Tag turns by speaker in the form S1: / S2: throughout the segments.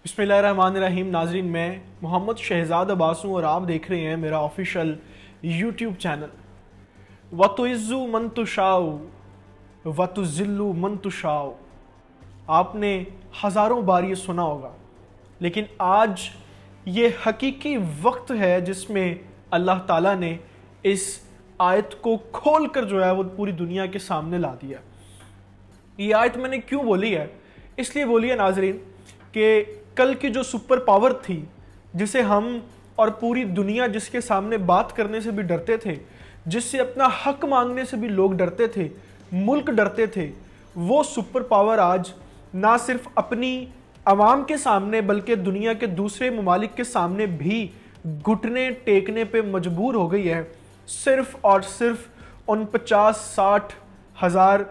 S1: बिस्मिल्लाहिर्रहमानिर्रहीम। नाजरीन, मैं मोहम्मद शहजाद अब्बास हूँ और आप देख रहे हैं मेरा ऑफिशियल यूट्यूब चैनल। वतुइज़्ज़ु मन तुशाउ वतुज़िल्लु मन तुशाउ। आपने हज़ारों बार ये सुना होगा, लेकिन आज ये हकीकी वक्त है जिसमें अल्लाह ताला ने इस आयत को खोल कर जो है वो पूरी दुनिया के सामने ला दिया। ये आयत मैंने क्यों बोली है? इसलिए बोली है नाजरीन कि कल की जो सुपर पावर थी, जिसे हम और पूरी दुनिया जिसके सामने बात करने से भी डरते थे, जिससे अपना हक मांगने से भी लोग डरते थे, मुल्क डरते थे, वो सुपर पावर आज ना सिर्फ अपनी आवाम के सामने बल्कि दुनिया के दूसरे ममालिक के सामने भी घुटने टेकने पे मजबूर हो गई है, सिर्फ और सिर्फ उन 50-60 हज़ार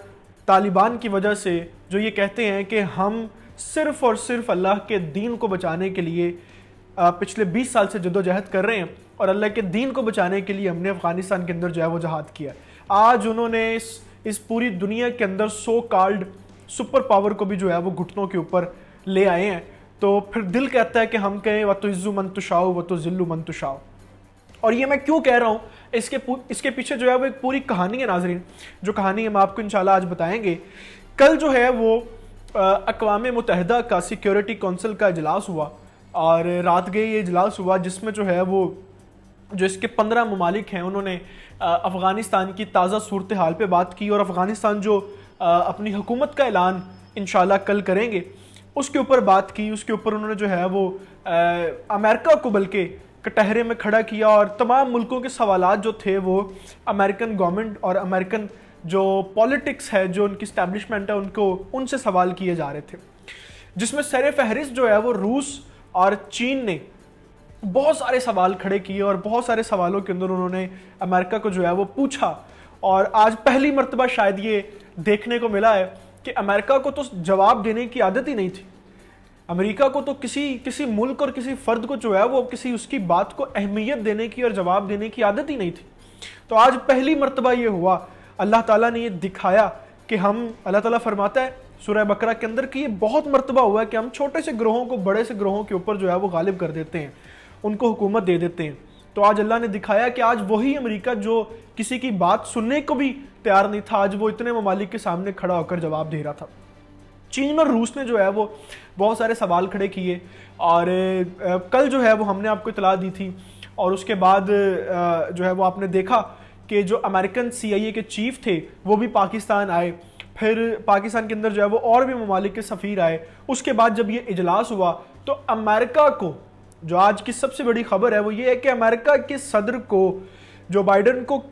S1: तालिबान की वजह से, जो ये कहते हैं कि हम सिर्फ और सिर्फ अल्लाह के दीन को बचाने के लिए पिछले 20 साल से जद्दोजहद कर रहे हैं और अल्लाह के दीन को बचाने के लिए हमने अफ़गानिस्तान के अंदर जो है वो जहाद किया। आज उन्होंने इस पूरी दुनिया के अंदर सो कॉल्ड सुपर पावर को भी जो है वो घुटनों के ऊपर ले आए हैं। तो फिर दिल कहता है कि हम कहें वतुइज़्ज़ु मन तुशाउ वतुज़िल्लु मन तुशाउ। और ये मैं क्यों कह रहा हूँ, इसके पीछे जो है वो एक पूरी कहानी है नाजरीन, जो कहानी हम आपको इंशाल्लाह आज बताएंगे। कल जो है वो अक़वाम मुत्तहिदा का सिक्योरिटी काउंसिल का इजलास हुआ और रात गए ये इजलास हुआ, जिसमें जो है वो जो इसके 15 ममालिक हैं उन्होंने अफ़गानिस्तान की ताज़ा सूरत हाल पे बात की और अफ़गानिस्तान जो अपनी हुकूमत का ऐलान इंशाल्लाह कल करेंगे उसके ऊपर बात की। उसके ऊपर उन्होंने जो है वो अमेरिका को बल्कि कटहरे में खड़ा किया और तमाम मुल्कों के सवालात जो थे वो अमेरिकन गवर्नमेंट और अमेरिकन जो पॉलिटिक्स है, जो उनकी स्टैब्लिशमेंट है, उनसे सवाल किए जा रहे थे, जिसमें सर फहरिस्त जो है वो रूस और चीन ने बहुत सारे सवाल खड़े किए और बहुत सारे सवालों के अंदर उन्होंने अमेरिका को जो है वो पूछा। और आज पहली मर्तबा शायद ये देखने को मिला है कि अमेरिका को तो जवाब देने की आदत ही नहीं थी। अमेरिका को तो किसी मुल्क और किसी फ़र्द को जो है वो किसी उसकी बात को अहमियत देने की और जवाब देने की आदत ही नहीं थी। तो आज पहली मर्तबा ये हुआ, अल्लाह ताला ने ये दिखाया कि अल्लाह ताला फरमाता है सूरह बकरा के अंदर कि ये बहुत मर्तबा हुआ है कि हम छोटे से ग्रोहों को बड़े से ग्रोहों के ऊपर जो है वो गालिब कर देते हैं, उनको हुकूमत दे देते हैं। तो आज अल्लाह ने दिखाया कि आज वही अमेरिका जो किसी की बात सुनने को भी तैयार नहीं था, आज वो इतने ममालिक के सामने खड़ा होकर जवाब दे रहा था। चीन और रूस ने जो है वो बहुत सारे सवाल खड़े किए और कल जो है वो हमने आपको इतला दी थी। और उसके बाद जो है वो आपने देखा कि जो अमेरिकन CIA के चीफ थे वो भी पाकिस्तान आए, फिर पाकिस्तान के अंदर जो है वो और भी ममालिक के सफ़ीर आए। उसके बाद जब ये इजलास हुआ तो अमेरिका को, जो आज की सबसे बड़ी खबर है वो ये है कि अमेरिका के सदर को, जो बाइडन को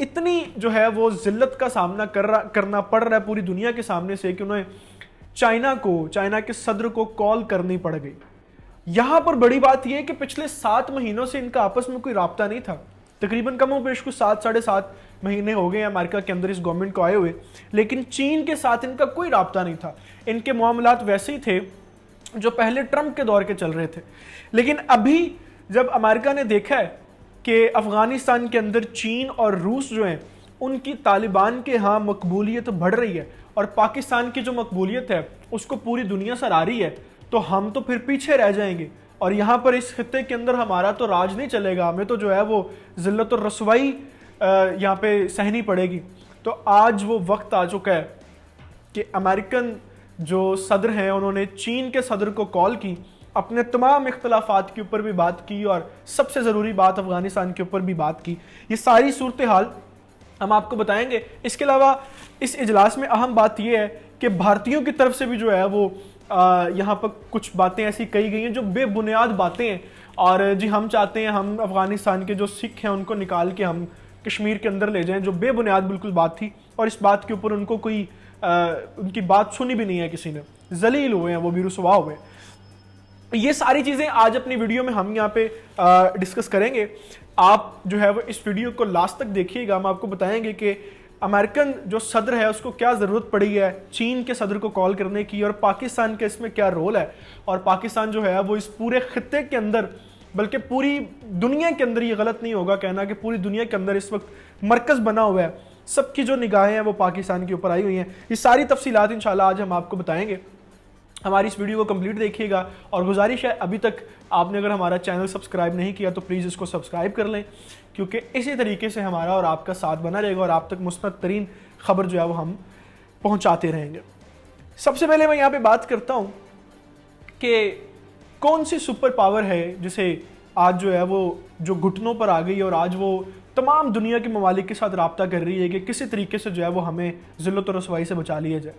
S1: इतनी जो है वो जिल्लत का सामना करना पड़ रहा है पूरी दुनिया के सामने से कि उन्हें चाइना के सदर को कॉल करनी पड़ गई। यहां पर बड़ी बात यह है कि पिछले 7 महीनों से इनका आपस में कोई राब्ता नहीं था। तकरीबन कम पेश कुछ 7-7.5 महीने हो गए अमेरिका के अंदर इस गवर्नमेंट को आए हुए, लेकिन चीन के साथ इनका कोई राब्ता नहीं था। इनके मामलात वैसे ही थे जो पहले ट्रंप के दौर के चल रहे थे। लेकिन अभी जब अमेरिका ने देखा है कि अफगानिस्तान के अंदर चीन और रूस जो हैं उनकी तालिबान के यहाँ मकबूलियत बढ़ रही है और पाकिस्तान की जो मकबूलियत है उसको पूरी दुनिया सराह रही है, तो हम तो फिर पीछे रह जाएंगे और यहाँ पर इस खित्ते के अंदर हमारा तो राज नहीं चलेगा, हमें तो जो है वो जिल्लत और रसवाई यहाँ पे सहनी पड़ेगी। तो आज वो वक्त आ चुका है कि अमेरिकन जो सदर हैं उन्होंने चीन के सदर को कॉल की, अपने तमाम इख्तलाफात के ऊपर भी बात की और सबसे ज़रूरी बात अफ़गानिस्तान के ऊपर भी बात की। ये सारी सूरत हाल हम आपको बताएंगे। इसके अलावा इस इजलास में अहम बात यह है कि भारतीयों की तरफ से भी जो है वो यहाँ पर कुछ बातें ऐसी कही गई हैं जो बेबुनियाद बातें हैं और जी हम चाहते हैं हम अफ़गानिस्तान के जो सिख हैं उनको निकाल के हम कश्मीर के अंदर ले जाएं, जो बेबुनियाद बिल्कुल बात थी और इस बात के ऊपर उनको कोई उनकी बात सुनी भी नहीं है किसी ने, जलील हुए हैं, वो भी रुसवा हुए। ये सारी चीज़ें आज अपनी वीडियो में हम यहाँ पे डिस्कस करेंगे। आप जो है वो इस वीडियो को लास्ट तक देखिएगा। हम आपको बताएंगे कि अमेरिकन जो सदर है उसको क्या ज़रूरत पड़ी है चीन के सदर को कॉल करने की और पाकिस्तान के इसमें क्या रोल है, और पाकिस्तान जो है वो इस पूरे खित्ते के अंदर, बल्कि पूरी दुनिया के अंदर, ये गलत नहीं होगा कहना कि पूरी दुनिया के अंदर इस वक्त मरकज़ बना हुआ है, सबकी जो निगाहें हैं वो पाकिस्तान के ऊपर आई हुई हैं। ये सारी तफसीलात इंशाल्लाह आज हम आपको बताएंगे। हमारी इस वीडियो को कंप्लीट देखिएगा, और गुजारिश है अभी तक आपने अगर हमारा चैनल सब्सक्राइब नहीं किया तो प्लीज़ इसको सब्सक्राइब कर लें, क्योंकि इसी तरीके से हमारा और आपका साथ बना रहेगा और आप तक मुस्बत तरीन खबर जो है वो हम पहुंचाते रहेंगे। सबसे पहले मैं यहाँ पे बात करता हूँ कि कौन सी सुपर पावर है जिसे आज जो है वो जो घुटनों पर आ गई और आज वो तमाम दुनिया के ममालिक के साथ राब्ता कर रही है कि किसी तरीके से जो है वो हमें ज़िल्लत और रसवाई से बचा लिया जाए।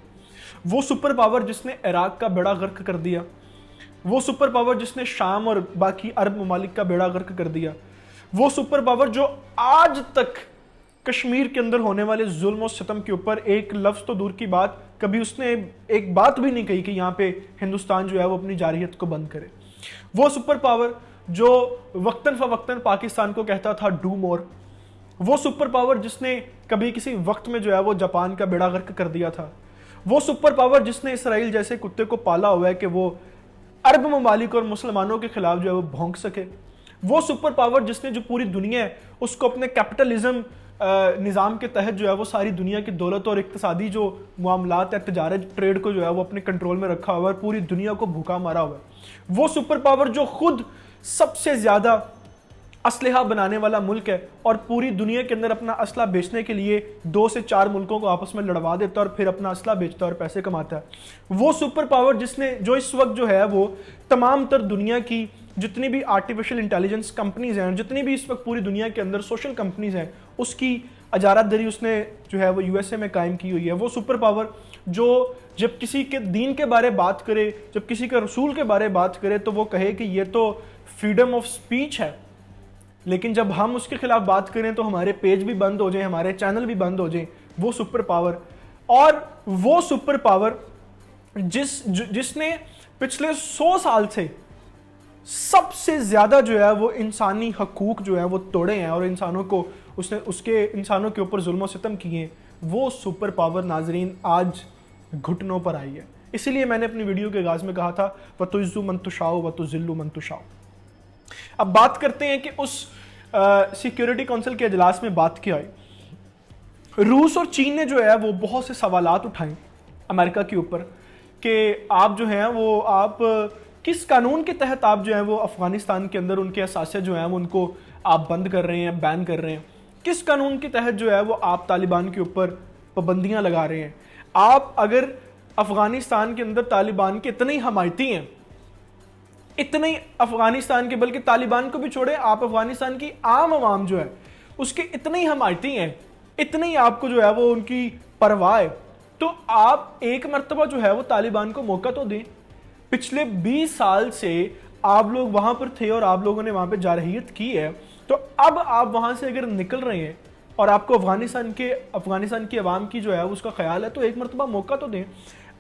S1: वो सुपर पावर जिसने इराक का बेड़ा गर्क कर दिया, वो सुपर पावर जिसने शाम और बाकी अरब ममालिक का बेड़ा गर्क कर दिया, वो सुपर पावर जो आज तक कश्मीर के अंदर होने वाले जुल्म और सितम के ऊपर एक लफ्ज़ तो दूर की बात, कभी उसने एक बात भी नहीं कही कि यहाँ पे हिंदुस्तान जो है वो अपनी जारहियत को बंद करे। वो सुपर पावर जो वक्तन फ़वक्तन पाकिस्तान को कहता था डू मोर। वो सुपर पावर जिसने कभी किसी वक्त में जो है वो जापान का बेड़ा गर्क कर दिया था। वो सुपर पावर जिसने इसराइल जैसे कुत्ते को पाला हुआ है कि वो अरब ममालिक और मुसलमानों के खिलाफ जो है वो भौंक सके। वो सुपर पावर जिसने जो पूरी दुनिया है उसको अपने कैपिटलिज्म निज़ाम के तहत जो है वो सारी दुनिया की दौलत और इक्तसादी जो मामलात है, तजारत, ट्रेड को जो है वो अपने कंट्रोल में रखा हुआ है, पूरी दुनिया को भूखा मारा हुआ है। वो सुपर पावर जो खुद सबसे ज़्यादा असलहा बनाने वाला मुल्क है और पूरी दुनिया के अंदर अपना असला बेचने के लिए 2 से 4 मुल्कों को आपस में लड़वा देता है और फिर अपना असला बेचता है और पैसे कमाता है। वो सुपर पावर जिसने जो इस वक्त जो है वो तमाम तर दुनिया की जितनी भी आर्टिफिशियल इंटेलिजेंस कंपनीज हैं, जितनी भी इस वक्त पूरी दुनिया के अंदर सोशल कंपनीज हैं, उसकी अजारतदरी उसने जो है वो यूएसए में कायम की हुई है। वो सुपर पावर जो जब किसी के दीन के बारे बात करे, जब किसी के रसूल के बारे बात करे तो वो कहे कि ये तो फ्रीडम ऑफ स्पीच है, लेकिन जब हम उसके खिलाफ बात करें तो हमारे पेज भी बंद हो जाएं, हमारे चैनल भी बंद हो जाएं। वो सुपर पावर, और वो सुपर पावर जिसने पिछले 100 साल से सबसे ज्यादा जो है वो इंसानी हकूक जो है वो तोड़े हैं और इंसानों को उसने इंसानों के ऊपर जुल्म और सितम किए हैं। वो सुपर पावर नाजरीन आज घुटनों पर आई है। इसीलिए मैंने अपनी वीडियो के आगाज में कहा था वतुइज़्ज़ु मन तुशाउ वतुज़िल्लु मन तुशाउ। अब बात करते हैं कि उस सिक्योरिटी काउंसिल के इजलास में बात क्या आई। रूस और चीन ने जो है वो बहुत से सवालात उठाए अमेरिका के ऊपर कि आप जो हैं वो आप किस कानून के तहत आप जो है वो अफगानिस्तान के अंदर उनके असासे जो हैं वो उनको आप बंद कर रहे हैं, बैन कर रहे हैं। किस कानून के तहत जो है वो आप तालिबान के ऊपर पाबंदियां लगा रहे हैं। आप अगर अफगानिस्तान के अंदर तालिबान के इतने ही हमायती हैं, इतने ही अफगानिस्तान के, बल्कि तालिबान को भी छोड़े, आप अफगानिस्तान की आम आवाम जो है उसके इतने ही हमायती हैं, इतने ही आपको जो है वो उनकी परवाह है, तो आप एक मर्तबा जो है वो तालिबान को मौका तो दें। पिछले 20 साल से आप लोग वहां पर थे और आप लोगों ने वहां पर जारहियत की है, तो अब आप वहां से अगर निकल रहे हैं और आपको अफगानिस्तान की आवाम की जो है उसका ख्याल है, तो एक मर्तबा मौका तो दें।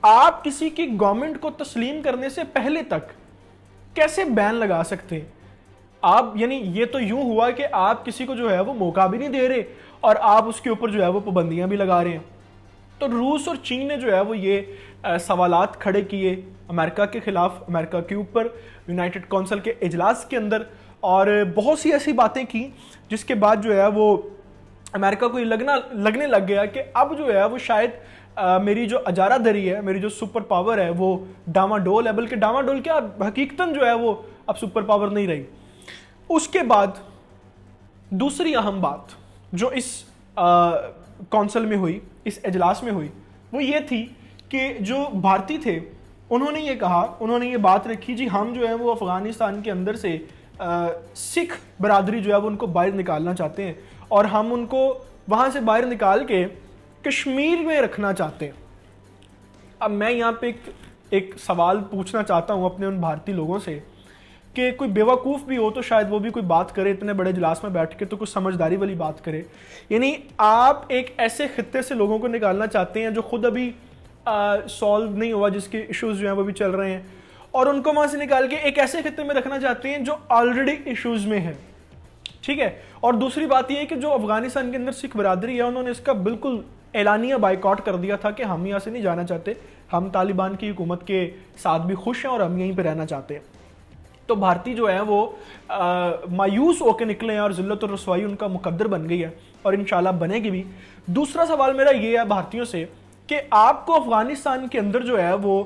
S1: आप किसी की गवर्नमेंट को तस्लीम करने से पहले तक कैसे बैन लगा सकते हैं आप? यानी ये तो यूं हुआ कि आप किसी को जो है वो मौका भी नहीं दे रहे और आप उसके ऊपर जो है वो पाबंदियां भी लगा रहे हैं। तो रूस और चीन ने जो है वो ये सवालात खड़े किए अमेरिका के खिलाफ, अमेरिका के ऊपर यूनाइटेड काउंसिल के इजलास के अंदर, और बहुत सी ऐसी बातें की जिसके बाद जो है वो अमेरिका को ये लगने लग गया कि अब जो है वो शायद मेरी जो अजारादरी है, मेरी जो सुपर पावर है वो डामाडोल है, बल्कि डामाडोल क्या हकीकतन जो है वो अब सुपर पावर नहीं रही। उसके बाद दूसरी अहम बात जो इस काउंसिल में हुई, इस इजलास में हुई, वो ये थी कि जो भारतीय थे उन्होंने ये कहा, उन्होंने ये बात रखी, जी हम जो है वो अफगानिस्तान के अंदर से सिख बरादरी जो है वो उनको बाहर निकालना चाहते हैं और हम उनको वहाँ से बाहर निकाल के कश्मीर में रखना चाहते हैं। अब मैं यहाँ पे एक सवाल पूछना चाहता हूँ अपने उन भारतीय लोगों से कि कोई बेवकूफ़ भी हो तो शायद वो भी कोई बात करे इतने बड़े इजलास में बैठ के, तो कुछ समझदारी वाली बात करे। यानी आप एक ऐसे खित्ते से लोगों को निकालना चाहते हैं जो खुद अभी सॉल्व नहीं हुआ, जिसके इश्यूज जो हैं वो भी चल रहे हैं, और उनको वहाँ से निकाल के एक ऐसे खित्ते में रखना चाहते हैं जो ऑलरेडी इश्यूज में है। ठीक है। और दूसरी बात यह है कि जो अफगानिस्तान के अंदर सिख बरादरी है उन्होंने इसका बिल्कुल एलानिया बाइकआउट कर दिया था कि हम यहाँ से नहीं जाना चाहते, हम तालिबान की हुकूमत के साथ भी खुश हैं और हम यहीं पर रहना चाहते हैं। तो भारतीय जो है वो मायूस होकर निकले हैं और ज़िल्लत और रसवाई उनका मुकद्दर बन गई है और इंशाल्लाह बनेगी भी। दूसरा सवाल मेरा ये है भारतीयों से कि आपको अफगानिस्तान के अंदर जो है वो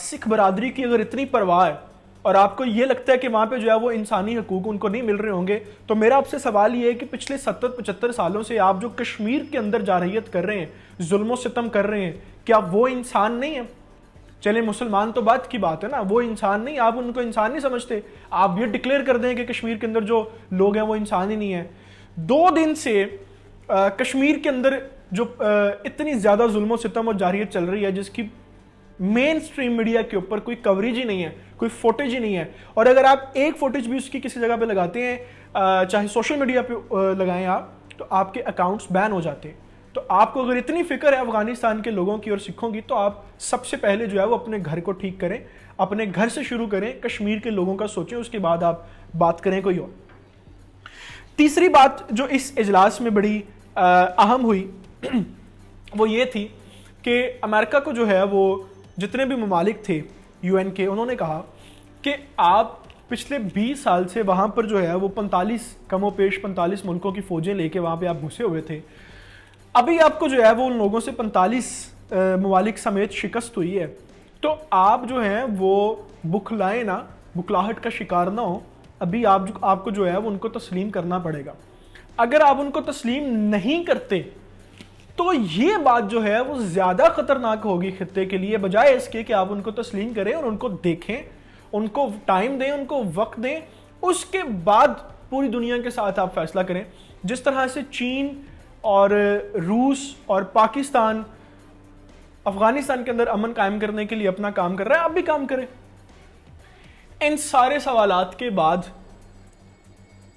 S1: سکھ برادری کی اگر اتنی پرواہ ہے اور آپ کو یہ لگتا ہے کہ وہاں پہ جو ہے وہ انسانی حقوق ان کو نہیں مل رہے ہوں گے، تو میرا آپ سے سوال یہ ہے کہ پچھلے 70-75 سالوں سے آپ جو کشمیر کے اندر جارحیت کر رہے ہیں، ظلم و ستم کر رہے ہیں، کیا وہ انسان نہیں ہیں؟ چلیں مسلمان تو بات کی بات ہے نا، وہ انسان نہیں، آپ ان کو انسان نہیں سمجھتے، آپ یہ ڈکلیئر کر دیں کہ کشمیر کے اندر جو لوگ ہیں وہ انسان ہی نہیں ہیں۔ 2 دن سے کشمیر کے اندر جو اتنی زیادہ ظلم و ستم اور جارحیت چل رہی ہے، جس کی مین سٹریم میڈیا کے اوپر کوئی کوریج ہی نہیں ہے، کوئی فوٹیج ہی نہیں ہے، اور اگر آپ ایک فوٹیج بھی اس کی کسی جگہ پہ لگاتے ہیں، چاہے سوشل میڈیا پہ لگائیں آپ، تو آپ کے اکاؤنٹس بین ہو جاتے ہیں۔ تو آپ کو اگر اتنی فکر ہے افغانستان کے لوگوں کی اور سکھوں کی، تو آپ سب سے پہلے جو ہے وہ اپنے گھر کو ٹھیک کریں، اپنے گھر سے شروع کریں، کشمیر کے لوگوں کا سوچیں، اس کے بعد آپ بات کریں کوئی اور۔ تیسری بات جو اس اجلاس میں بڑی اہم ہوئی وہ یہ تھی کہ امریکہ کو جو ہے وہ جتنے بھی ممالک تھے UN کے، انہوں نے کہا کہ آپ پچھلے 20 سال سے وہاں پر جو ہے وہ 45 ملکوں کی فوجیں لے کے وہاں پہ آپ گھسے ہوئے تھے، ابھی آپ کو جو ہے وہ ان لوگوں سے 45 ممالک سمیت شکست ہوئی ہے، تو آپ جو ہیں وہ بکھلائیں نہ، بکھلاہٹ کا شکار نہ ہو، ابھی آپ کو جو ہے وہ ان کو تسلیم کرنا پڑے گا۔ اگر آپ ان کو تسلیم نہیں کرتے تو یہ بات جو ہے وہ زیادہ خطرناک ہوگی خطے کے لیے، بجائے اس کے کہ آپ ان کو تسلیم کریں اور ان کو دیکھیں، ان کو ٹائم دیں، ان کو وقت دیں، اس کے بعد پوری دنیا کے ساتھ آپ فیصلہ کریں۔ جس طرح سے چین اور روس اور پاکستان افغانستان کے اندر امن قائم کرنے کے لیے اپنا کام کر رہا ہے، آپ بھی کام کریں۔ ان سارے سوالات کے بعد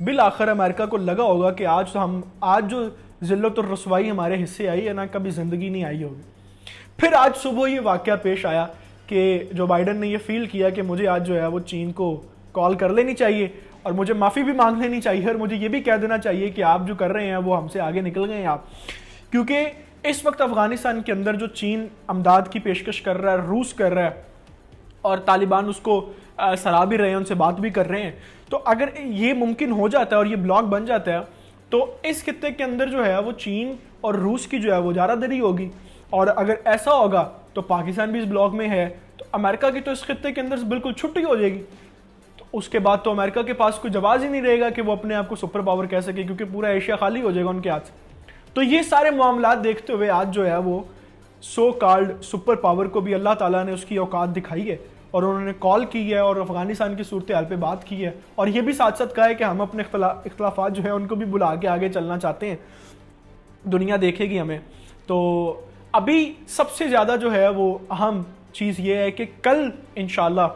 S1: بالآخر امریکہ کو لگا ہوگا کہ آج جو ذلت اور رسوائی ہمارے حصے آئی ہے نا، کبھی زندگی نہیں آئی ہوگی۔ پھر آج صبح یہ واقعہ پیش آیا کہ جو بائیڈن نے یہ فیل کیا کہ مجھے آج جو ہے وہ چین کو کال کر لینی چاہیے اور مجھے معافی بھی مانگ لینی چاہیے، اور مجھے یہ بھی کہہ دینا چاہیے کہ آپ جو کر رہے ہیں وہ ہم سے آگے نکل گئے ہیں آپ، کیونکہ اس وقت افغانستان کے اندر جو چین امداد کی پیشکش کر رہا ہے، روس کر رہا ہے، اور طالبان اس کو سراہ بھی رہے ہیں، ان سے بات بھی کر رہے ہیں، تو اگر یہ ممکن ہو جاتا ہے اور یہ بلاک بن جاتا ہے تو اس خطے کے اندر جو ہے وہ چین اور روس کی جو ہے وہ جارہ دری ہوگی، اور اگر ایسا ہوگا تو پاکستان بھی اس بلاک میں ہے، تو امریکہ کی تو اس خطے کے اندر بالکل چھٹی ہو جائے گی، تو اس کے بعد تو امریکہ کے پاس کوئی جواز ہی نہیں رہے گا کہ وہ اپنے آپ کو سپر پاور کہہ سکے، کیونکہ پورا ایشیا خالی ہو جائے گا ان کے ہاتھ سے۔ تو یہ سارے معاملات دیکھتے ہوئے آج جو ہے وہ سو کالڈ سپر پاور کو بھی اللہ تعالیٰ نے اس کی اوقات دکھائی ہے، اور انہوں نے کال کی ہے اور افغانستان کی صورتحال پہ بات کی ہے، اور یہ بھی ساتھ ساتھ کہا ہے کہ ہم اپنے اختلافات جو ہیں ان کو بھی بلا کے آگے چلنا چاہتے ہیں، دنیا دیکھے گی ہمیں۔ تو ابھی سب سے زیادہ جو ہے وہ اہم چیز یہ ہے کہ کل انشاءاللہ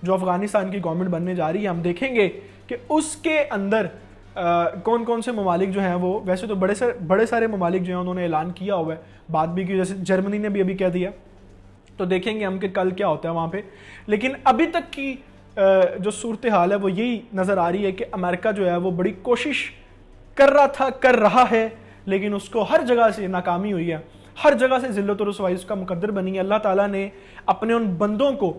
S1: جو افغانستان کی گورنمنٹ بننے جا رہی ہے، ہم دیکھیں گے کہ اس کے اندر کون کون سے ممالک جو ہیں وہ، ویسے تو بڑے سارے ممالک جو ہیں انہوں نے اعلان کیا ہوا ہے، بات بھی کی، جیسے جرمنی نے بھی ابھی کہہ دیا، تو دیکھیں گے ہم کہ کل کیا ہوتا ہے وہاں پہ۔ لیکن ابھی تک کی جو صورتحال ہے وہ یہی نظر آ رہی ہے کہ امریکہ جو ہے وہ بڑی کوشش کر رہا ہے، لیکن اس کو ہر جگہ سے ناکامی ہوئی ہے، ہر جگہ سے ذلت و رسوائی اس کا مقدر بنی ہے۔ اللہ تعالیٰ نے اپنے ان بندوں کو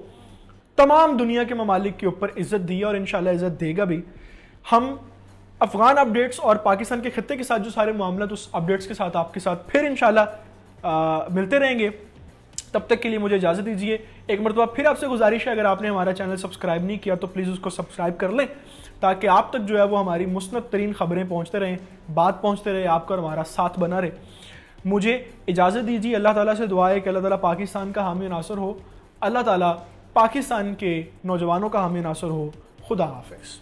S1: تمام دنیا کے ممالک کے اوپر عزت دی ہے، اور انشاءاللہ عزت دے گا بھی۔ ہم افغان اپڈیٹس اور پاکستان کے خطے کے ساتھ جو سارے معاملات، اس اپڈیٹس کے ساتھ آپ کے ساتھ پھر انشاءاللہ ملتے رہیں گے۔ تب تک کے لیے مجھے اجازت دیجیے۔ ایک مرتبہ پھر آپ سے گزارش ہے، اگر آپ نے ہمارا چینل سبسکرائب نہیں کیا تو پلیز اس کو سبسکرائب کر لیں، تاکہ آپ تک جو ہے وہ ہماری مسند ترین خبریں پہنچتے رہیں، بات پہنچتے رہے، آپ کا اور ہمارا ساتھ بنا رہے۔ مجھے اجازت دیجیے۔ اللہ تعالیٰ سے دعا ہے کہ اللہ تعالیٰ پاکستان کا حامی ناصر ہو، اللہ تعالیٰ پاکستان کے نوجوانوں کا حامی ناصر ہو۔ خدا حافظ۔